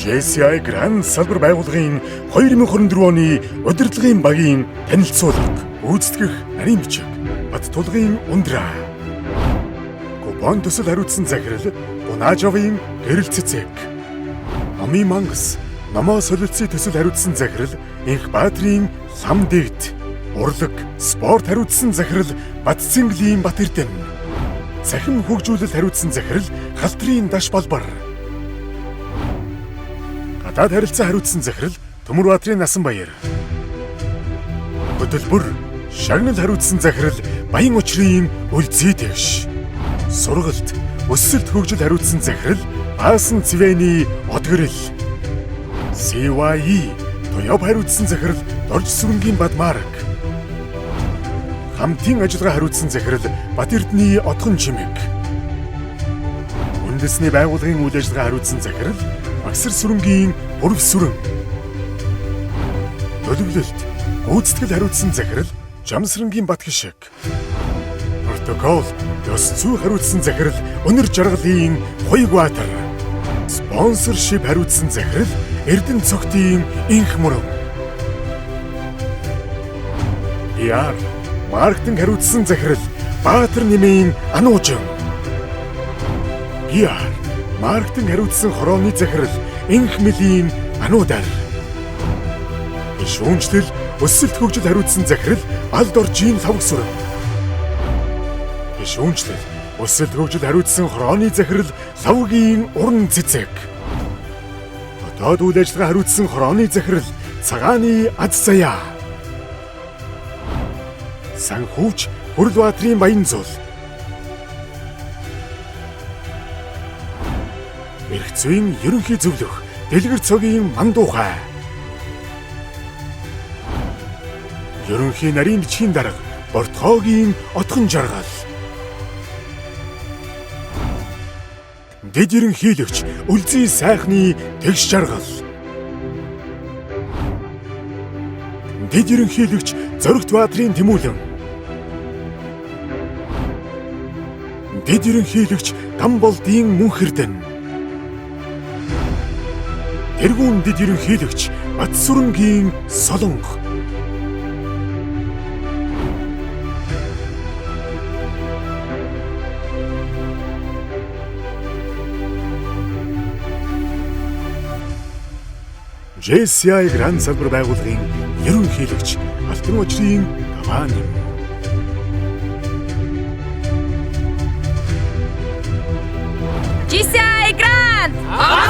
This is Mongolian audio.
JCI Grand салбар байгууллагын 2024 оны удирдлагын багийн танилцуулга, гүйцэтгэх нарийн бичиг, бат тулгын ундраа. Купон төсөл хариуцсан захирал Бунаажовын гэрэл цэцэг. Номын мангас, номоо солилцсон төсөл хариуцсан захирал Инхбаатрийн лам дэгт. Урлаг, спорт хариуцсан захирал Батцэнглийн Бат Эрдэнэ. Цахим хөгжүүлэлт хариуцсан захирал Халтрын Даш Балбар. Гадаад харилцаа хариуцсан захирал Төмөрбаатрийн Насанбаяр. Хөтөлбөр, шагнал хариуцсан захирал Баян Учрын Үлзий тэгш. Сургалт, өсөлт хөгжил хариуцсан захирал Баасан Цэвэний Одгөрөл. CYE, Тоёв хариуцсан захирал Дорж Сүрэнгийн Бадмараг. Хамтын ажиллагаа хариуцсан захирал Бат Эрдэнэний Отхон Чимэг. Үндэсний байгууллагын үйл ажиллагаа хариуцсан захирал Агсар Сүрэнгийн Бүрв Сүрэн. Төлөвлөлт, гүйцэтгэл хариуцсан захирал Жамсрангийн Бат Хишиг. Протокол, ёс зүй хариуцсан захирал Өнөр Жаргалын Хуйгватар. Спонсоршип хариуцсан захирал Эрдэнэ цогтын Инх Мөрөн. PR, маркетинг хариуцсан захирал Баатар Нэмийн Ануужин. PR, маркетинг хариуцсан хорооны захирал Инх Мэлийн Ануудар. Шүүмжлэл, өсөлт хөгжил хариуцсан захирал Алд Оржийн Лавгсүрэн. Шүүмжлэл, өсөлт хөгжил хариуцсан хорооны захирал Лавгийн Уран Цэцэг. Дотоод үйл ажиллагаа хариуцсан хорооны захирал Цагааны Аз Заяа. Санхүүж, Хүрлбаатрийн Баянзул. Эрх зүйн ерөнхий зөвлөх Дэлгэр цогийн Мандуухай. Ерөнхий нарийн бичгийн дарга Бортхоогийн Отхон Жаргал. Дэд ерөнхийлөгч Үлзий сайхны Тэгш Жаргал. Дэд ерөнхийлөгч Зоригт Баатрийн Тэмүүлэн. Дэд ерөнхийлөгч Гамболдын Мөнхөрдөн. Тэргүүн дэд ерөнхийлөгч Бат Сүрэнгийн Солонго. JCI Grand салбар байгууллагын ерөнхийлөгч Алтан Учрын Гавааны. JCI Grand!